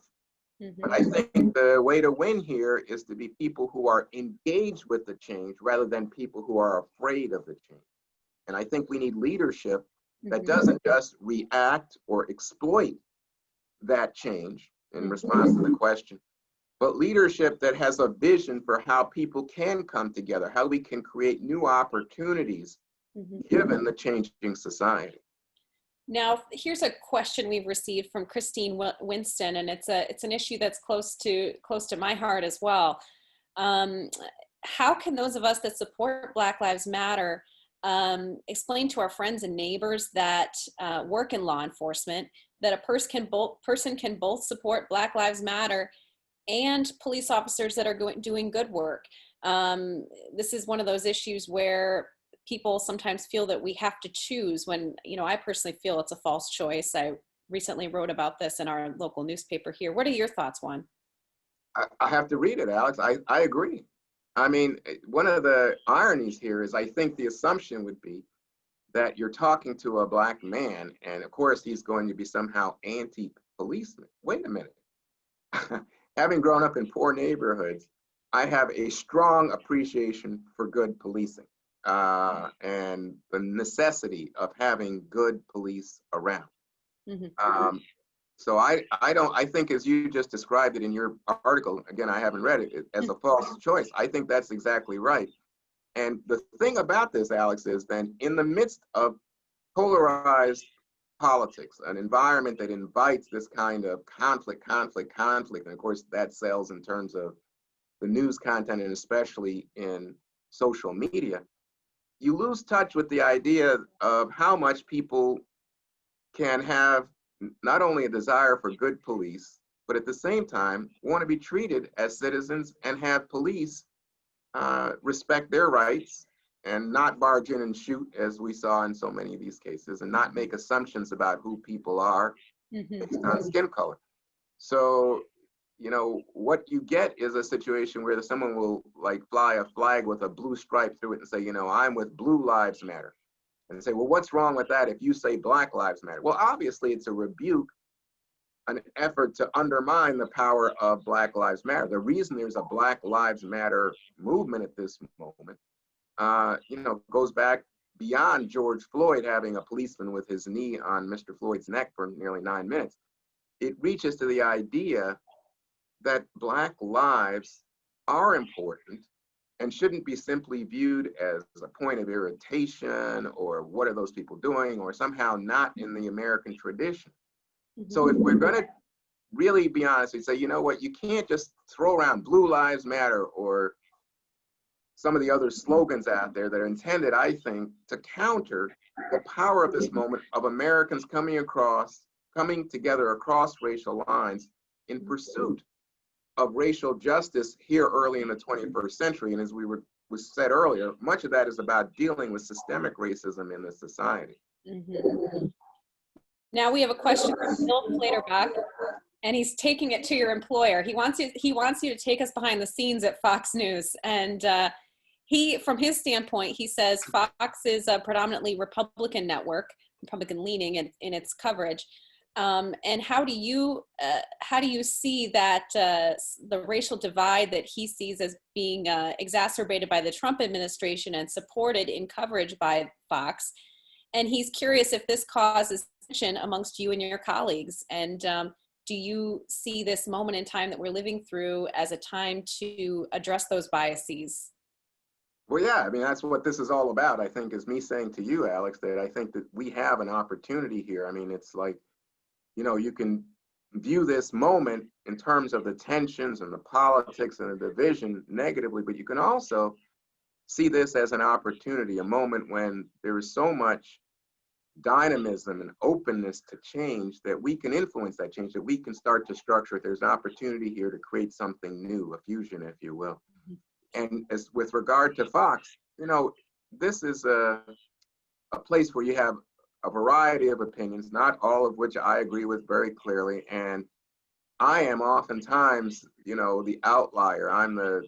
But I think the way to win here is to be people who are engaged with the change rather than people who are afraid of the change. And I think we need leadership that doesn't just react or exploit that change in response to the question, but leadership that has a vision for how people can come together, how we can create new opportunities given the changing society. Now, here's a question we've received from Christine Winston, and it's an issue that's close to my heart as well. How can those of us that support Black Lives Matter explain to our friends and neighbors that work in law enforcement that a person can both support Black Lives Matter and police officers that are doing good work? This is one of those issues where people sometimes feel that we have to choose when, I personally feel it's a false choice. I recently wrote about this in our local newspaper here. What are your thoughts, Juan? I have to read it, Alex. I agree. I mean, one of the ironies here is I think the assumption would be that you're talking to a Black man, and of course he's going to be somehow anti-policeman. Wait a minute. Having grown up in poor neighborhoods, I have a strong appreciation for good policing. And the necessity of having good police around. So I think as you just described it in your article, again, I haven't read it, as a false choice. I think that's exactly right. And the thing about this, Alex, is then in the midst of polarized politics, an environment that invites this kind of conflict, and of course that sells in terms of the news content and especially in social media, you lose touch with the idea of how much people can have not only a desire for good police, but at the same time want to be treated as citizens and have police respect their rights and not barge in and shoot, as we saw in so many of these cases, and not make assumptions about who people are based on skin color. So, what you get is a situation where someone will fly a flag with a blue stripe through it and say, I'm with Blue Lives Matter. And say, well, what's wrong with that if you say Black Lives Matter? Well, obviously it's a rebuke, an effort to undermine the power of Black Lives Matter. The reason there's a Black Lives Matter movement at this moment, goes back beyond George Floyd having a policeman with his knee on Mr. Floyd's neck for nearly 9 minutes. It reaches to the idea that Black lives are important and shouldn't be simply viewed as a point of irritation or what are those people doing or somehow not in the American tradition. So if we're going to really be honest and say, you know what, you can't just throw around Blue Lives Matter or some of the other slogans out there that are intended, I think, to counter the power of this moment of Americans coming together across racial lines in pursuit of racial justice here early in the 21st century. And as was said earlier, much of that is about dealing with systemic racism in the society. Mm-hmm. Now we have a question from Bill Flaterbach, and he's taking it to your employer. He wants you to take us behind the scenes at Fox News. And from his standpoint, he says Fox is a predominantly Republican network, Republican leaning in its coverage. And how do you see that the racial divide that he sees as being exacerbated by the Trump administration and supported in coverage by Fox? And he's curious if this causes tension amongst you and your colleagues. And do you see this moment in time that we're living through as a time to address those biases? Well, yeah, I mean, that's what this is all about, I think, is me saying to you, Alex, that I think that we have an opportunity here. I mean, it's like, you know, you can view this moment in terms of the tensions and the politics and the division negatively, but you can also see this as an opportunity, a moment when there is so much dynamism and openness to change that we can influence that change, that we can start to structure it. There's an opportunity here to create something new, a fusion, if you will. And as with regard to Fox, you know, this is a place where you have a variety of opinions, not all of which I agree with very clearly. And I am oftentimes, you know, the outlier. I'm the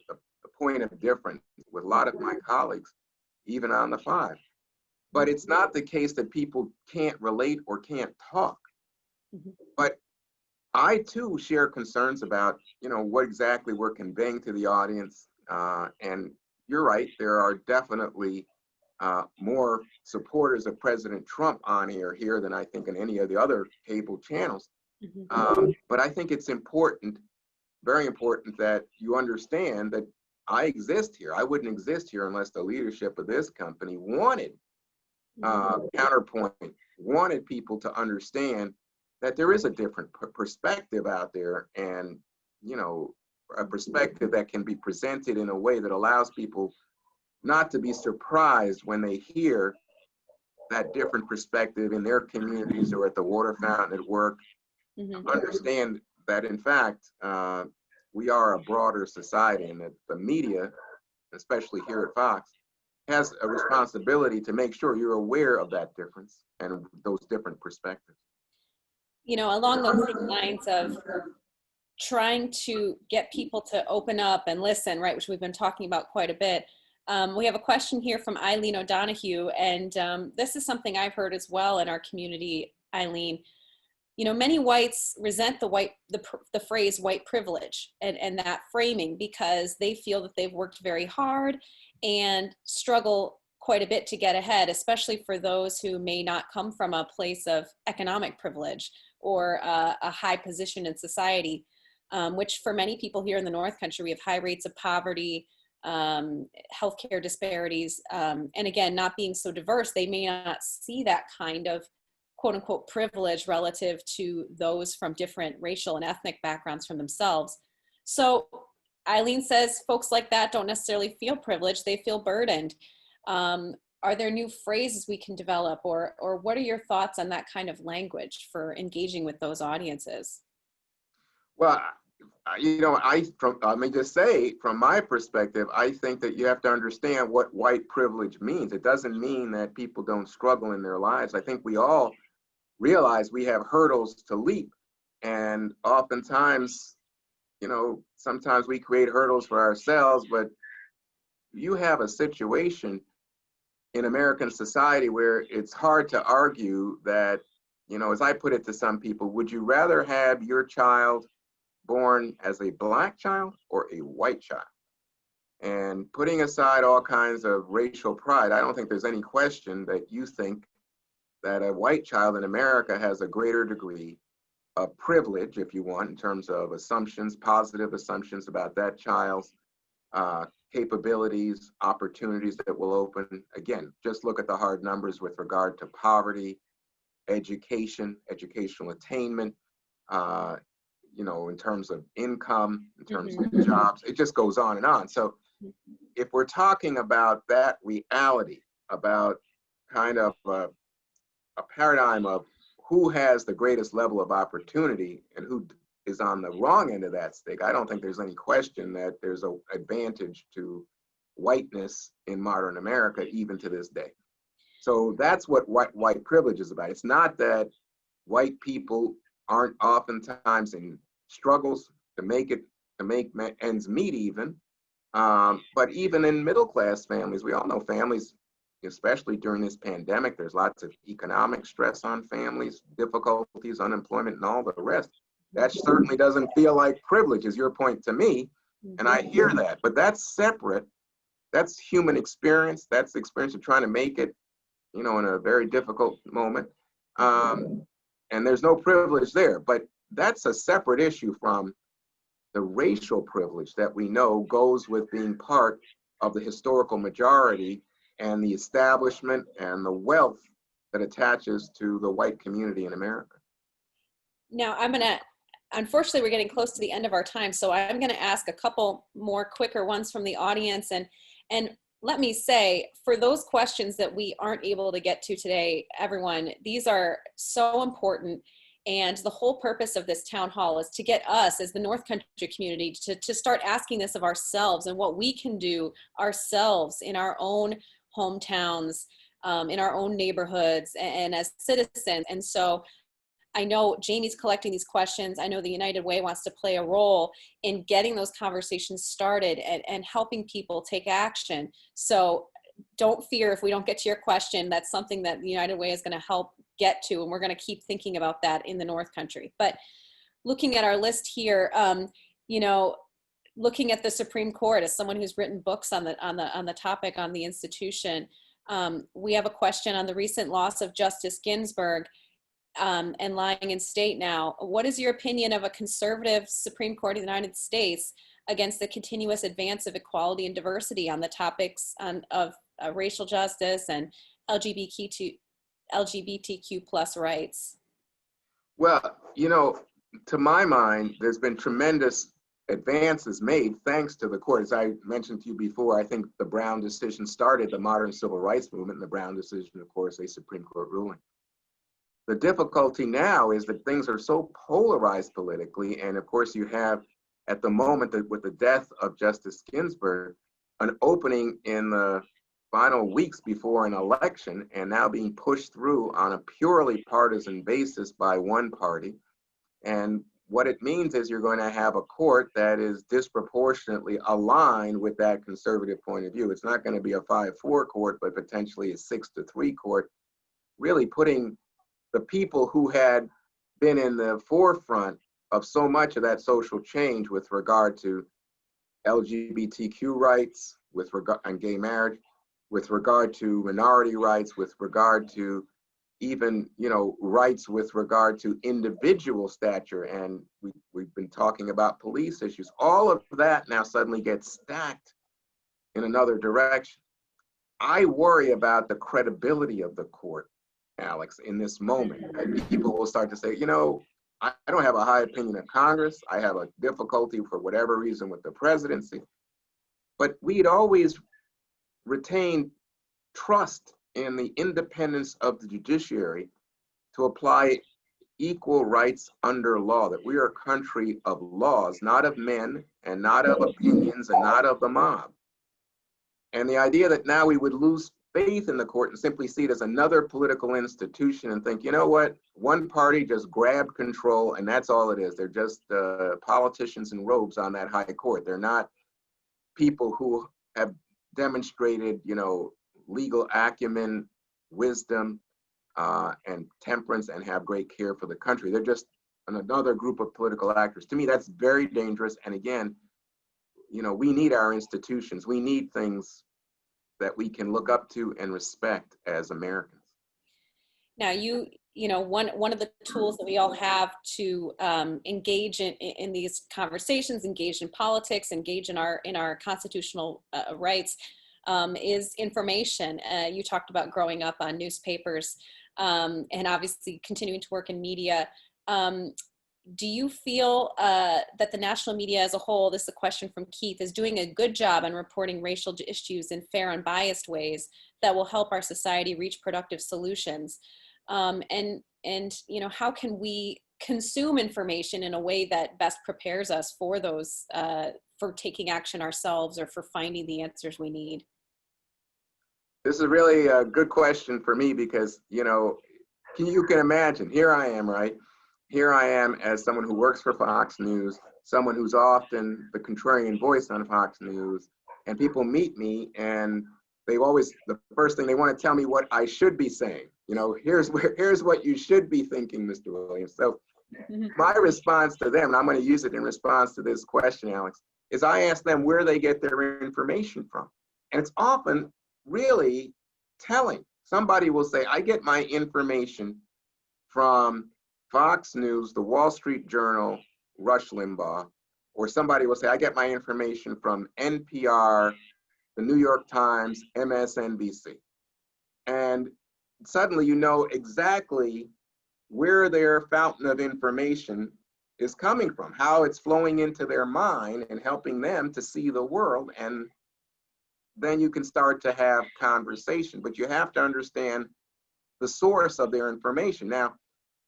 point of difference with a lot of my colleagues, even on the five. But it's not the case that people can't relate or can't talk. Mm-hmm. But I too share concerns about, you know, what exactly we're conveying to the audience. And you're right, there are definitely more supporters of President Trump on here than I think in any of the other cable channels. Mm-hmm. But I think it's important, very important, that you understand that I exist here. I wouldn't exist here unless the leadership of this company wanted counterpoint, wanted people to understand that there is a different perspective out there, and, you know, a perspective that can be presented in a way that allows people not to be surprised when they hear that different perspective in their communities or at the water fountain at work. Mm-hmm. Understand that, in fact, we are a broader society, and that the media, especially here at Fox, has a responsibility to make sure you're aware of that difference and those different perspectives. You know, along those same lines of trying to get people to open up and listen, right, which we've been talking about quite a bit. We have a question here from Eileen O'Donohue, and this is something I've heard as well in our community, Eileen. You know, many whites resent the phrase white privilege and that framing, because they feel that they've worked very hard and struggle quite a bit to get ahead, especially for those who may not come from a place of economic privilege or a high position in society, which for many people here in the North Country, we have high rates of poverty, healthcare disparities, and again, not being so diverse, they may not see that kind of quote unquote privilege relative to those from different racial and ethnic backgrounds from themselves. So Eileen says folks like that don't necessarily feel privileged, they feel burdened. Are there new phrases we can develop, or what are your thoughts on that kind of language for engaging with those audiences? Well, you know, let me just say, from my perspective, I think that you have to understand what white privilege means. It doesn't mean that people don't struggle in their lives. I think we all realize we have hurdles to leap. And oftentimes, you know, sometimes we create hurdles for ourselves, but you have a situation in American society where it's hard to argue that, you know, as I put it to some people, would you rather have your child born as a Black child or a white child? And putting aside all kinds of racial pride, I don't think there's any question that you think that a white child in America has a greater degree of privilege, if you want, in terms of assumptions, positive assumptions about that child's capabilities, opportunities that will open. Again, just look at the hard numbers with regard to poverty, education, educational attainment. in terms of income, in terms of jobs. It just goes on and on. So if we're talking about that reality, about kind of a paradigm of who has the greatest level of opportunity and who is on the wrong end of that stick, I don't think there's any question that there's an advantage to whiteness in modern America, even to this day. So that's what white privilege is about. It's not that white people aren't oftentimes in struggles to make ends meet even, but even in middle class families, we all know families, especially during this pandemic, there's lots of economic stress on families, difficulties, unemployment, and all the rest. That certainly doesn't feel like privilege, is your point to me, and I hear that, but that's separate. That's human experience. That's the experience of trying to make it, in a very difficult moment. And there's no privilege there, but that's a separate issue from the racial privilege that we know goes with being part of the historical majority and the establishment and the wealth that attaches to the white community in America. Now, unfortunately, we're getting close to the end of our time, so I'm going to ask a couple more quicker ones from the audience. And let me say, for those questions that we aren't able to get to today, everyone, these are so important. And the whole purpose of this town hall is to get us as the North Country community to start asking this of ourselves and what we can do ourselves in our own hometowns, in our own neighborhoods, and as citizens. And so I know Jamie's collecting these questions. I know the United Way wants to play a role in getting those conversations started and helping people take action. So don't fear if we don't get to your question. That's something that the United Way is going to help get to, and we're going to keep thinking about that in the North Country. But looking at our list here, looking at the Supreme Court as someone who's written books on the topic, on the institution, we have a question on the recent loss of Justice Ginsburg. And lying in state now. What is your opinion of a conservative Supreme Court of the United States against the continuous advance of equality and diversity on the topics of racial justice and LGBTQ plus rights? Well, to my mind, there's been tremendous advances made thanks to the court. As I mentioned to you before, I think the Brown decision started the modern civil rights movement, and the Brown decision, of course, a Supreme Court ruling. The difficulty now is that things are so polarized politically, and of course you have, at the moment, that with the death of Justice Ginsburg, an opening in the final weeks before an election, and now being pushed through on a purely partisan basis by one party. And what it means is you're going to have a court that is disproportionately aligned with that conservative point of view. It's not going to be a 5-4 court, but potentially a 6-3 court, really putting the people who had been in the forefront of so much of that social change with regard to LGBTQ rights, with regard and gay marriage, with regard to minority rights, with regard to even rights with regard to individual stature, and we've been talking about police issues. All of that now suddenly gets stacked in another direction. I worry about the credibility of the court, Alex, in this moment. And people will start to say, I don't have a high opinion of Congress. I have a difficulty for whatever reason with the presidency. But we'd always retained trust in the independence of the judiciary to apply equal rights under law, that we are a country of laws, not of men and not of opinions and not of the mob. And the idea that now we would lose faith in the court and simply see it as another political institution and think, what, one party just grabbed control and that's all it is. They're just politicians in robes on that high court. They're not people who have demonstrated, legal acumen, wisdom, and temperance, and have great care for the country. They're just another group of political actors. To me, that's very dangerous. And again, we need our institutions. We need things that we can look up to and respect as Americans. Now, one of the tools that we all have to engage in these conversations, engage in politics, engage in our constitutional rights is information. You talked about growing up on newspapers and obviously continuing to work in media. do you feel that the national media as a whole, this is a question from Keith, is doing a good job on reporting racial issues in fair and biased ways that will help our society reach productive solutions? And you know, how can we consume information in a way that best prepares us for those, for taking action ourselves or for finding the answers we need? This is really a good question for me because, you know, you can imagine, here I am, right? Here I am as someone who works for Fox News, someone who's often the contrarian voice on Fox News, and people meet me and they always, the first thing they want to tell me what I should be saying. You know, here's what you should be thinking, Mr. Williams. So my response to them, and I'm going to use it in response to this question, Alex, is I ask them where they get their information from. And it's often really telling. Somebody will say, I get my information from Fox News, the Wall Street Journal, Rush Limbaugh, or somebody will say, I get my information from NPR, the New York Times, MSNBC. And suddenly you know exactly where their fountain of information is coming from, how it's flowing into their mind and helping them to see the world. And then you can start to have conversation, but you have to understand the source of their information. Now,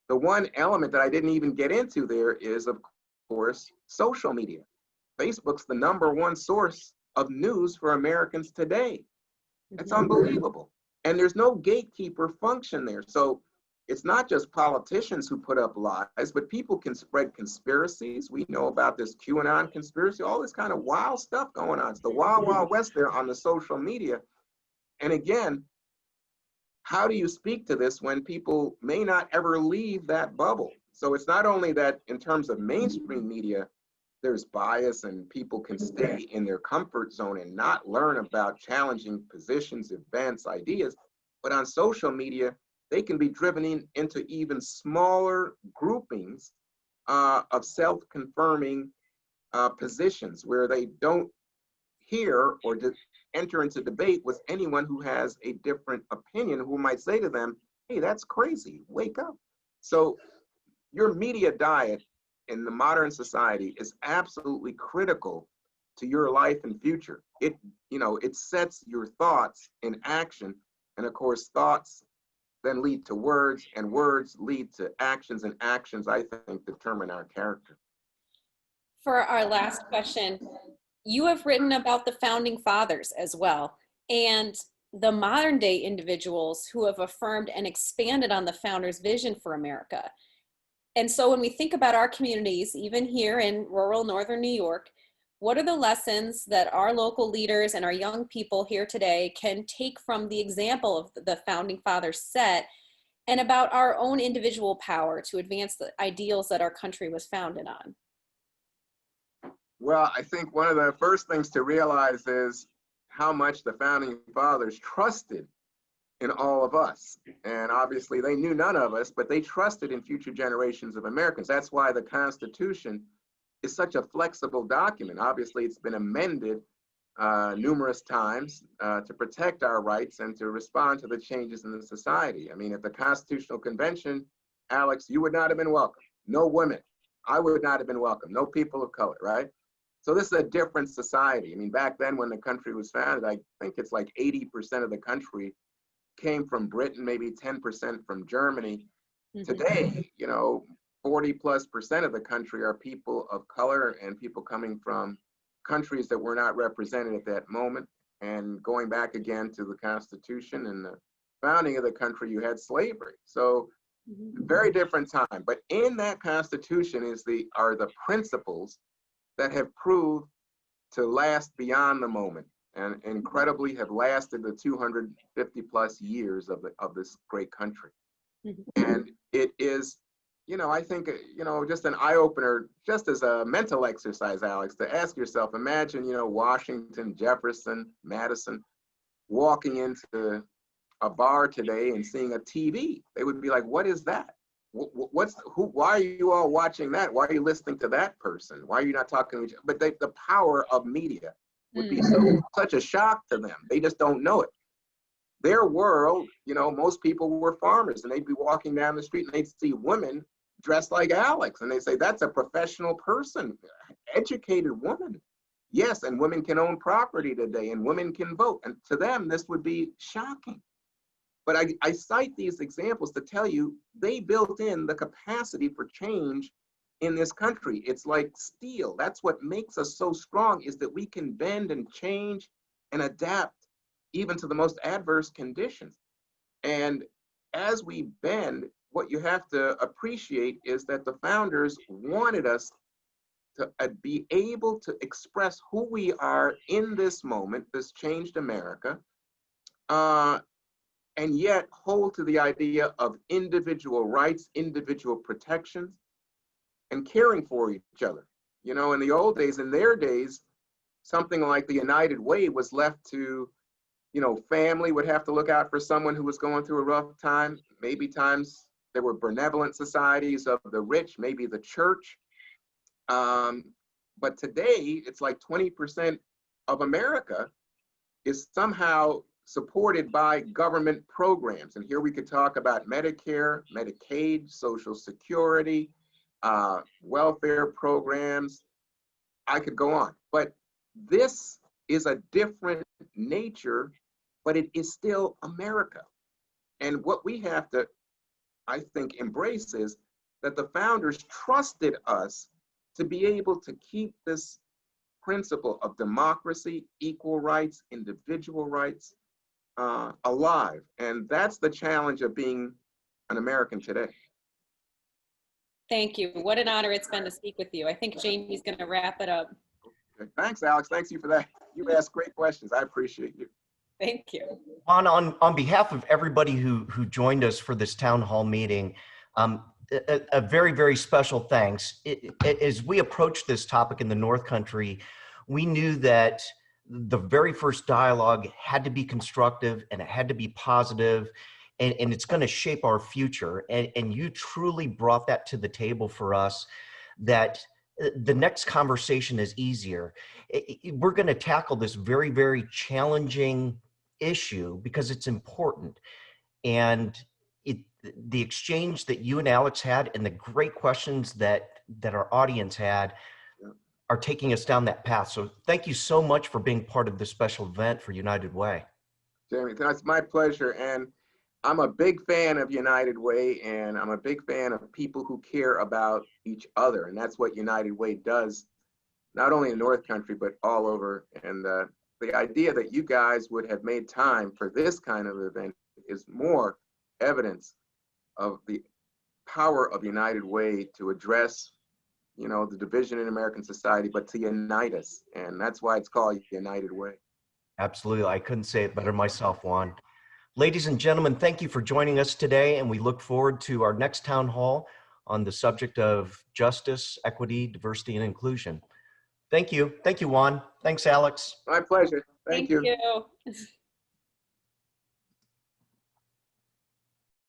the one element that I didn't even get into there is, of course, social media. Facebook's the #1 source of news for Americans today. It's unbelievable. And there's no gatekeeper function there. So it's not just politicians who put up lies, but people can spread conspiracies. We know about this QAnon conspiracy, all this kind of wild stuff going on. It's the wild, wild west there on the social media. And again, how do you speak to this when people may not ever leave that bubble? So it's not only that in terms of mainstream media, there's bias and people can stay in their comfort zone and not learn about challenging positions, events, ideas, but on social media, they can be driven into even smaller groupings of self-confirming positions where they don't hear or enter into debate with anyone who has a different opinion, who might say to them, hey, that's crazy, wake up. So your media diet in the modern society is absolutely critical to your life and future. It, you know, it sets your thoughts in action. And of course, thoughts then lead to words, and words lead to actions, and actions, I think, determine our character. For our last question, you have written about the founding fathers as well, and the modern day individuals who have affirmed and expanded on the founders' vision for America. And so when we think about our communities, even here in rural northern New York, what are the lessons that our local leaders and our young people here today can take from the example of the founding fathers set, and about our own individual power to advance the ideals that our country was founded on? Well, I think one of the first things to realize is how much the founding fathers trusted in all of us. And obviously they knew none of us, but they trusted in future generations of Americans. That's why the Constitution is such a flexible document. Obviously it's been amended numerous times to protect our rights and to respond to the changes in the society. I mean, at the Constitutional Convention, Alex, you would not have been welcome. No women. I would not have been welcome. No people of color, right? So this is a different society. I mean, back then when the country was founded, I think it's like 80% of the country came from Britain, maybe 10% from Germany. Today, you know, 40+% of the country are people of color and people coming from countries that were not represented at that moment. And going back again to the Constitution and the founding of the country, you had slavery. So very different time. But in that Constitution are the principles that have proved to last beyond the moment, and incredibly have lasted the 250+ years of this great country. And it is, you know, I think, you know, just an eye-opener, just as a mental exercise, Alex, to ask yourself, imagine, you know, Washington, Jefferson, Madison, walking into a bar today and seeing a TV. They would be like, what is that? Why are you all watching that? Why are you listening to that person? Why are you not talking to each other? But the power of media would be such a shock to them. They just don't know it. Their world, you know, most people were farmers, and they'd be walking down the street and they'd see women dressed like Alex, and they say that's a professional person, educated woman. Yes, and women can own property today, and women can vote. And to them, this would be shocking. But I cite these examples to tell you they built in the capacity for change in this country. It's like steel. That's what makes us so strong, is that we can bend and change and adapt even to the most adverse conditions. And as we bend, what you have to appreciate is that the founders wanted us to be able to express who we are in this moment, this changed America, and yet hold to the idea of individual rights, individual protections, and caring for each other. You know, in the old days, in their days, something like the United Way was left to, you know, family would have to look out for someone who was going through a rough time. Maybe times there were benevolent societies of the rich, maybe the church. But today, it's like 20% of America is somehow supported by government programs. And here we could talk about Medicare, Medicaid, Social Security, welfare programs. I could go on. But this is a different nature, but it is still America. And what we have to, I think, embrace is that the founders trusted us to be able to keep this principle of democracy, equal rights, individual rights alive. And that's the challenge of being an American today. Thank you. What an honor it's been to speak with you. I think Jamie's going to wrap it up. Okay. Thanks, Alex. Thanks you for that. You asked great questions. I appreciate you. Thank you. On behalf of everybody who joined us for this town hall meeting, a very, very special thanks. As we approached this topic in the North Country, we knew that the very first dialogue had to be constructive and it had to be positive, and it's going to shape our future. And you truly brought that to the table for us, that the next conversation is easier. We're going to tackle this very, very challenging issue because it's important. And the exchange that you and Alex had and the great questions that our audience had are taking us down that path. So thank you so much for being part of this special event for United Way. Jamie, that's my pleasure. And I'm a big fan of United Way, and I'm a big fan of people who care about each other. And that's what United Way does, not only in North Country, but all over. And the idea that you guys would have made time for this kind of event is more evidence of the power of United Way to address, you know, the division in American society, but to unite us. And that's why it's called United Way. Absolutely. I couldn't say it better myself, Juan. Ladies and gentlemen, thank you for joining us today, and we look forward to our next town hall on the subject of justice, equity, diversity, and inclusion. Thank you. Thank you, Juan. Thanks, Alex. My pleasure. Thank you. You.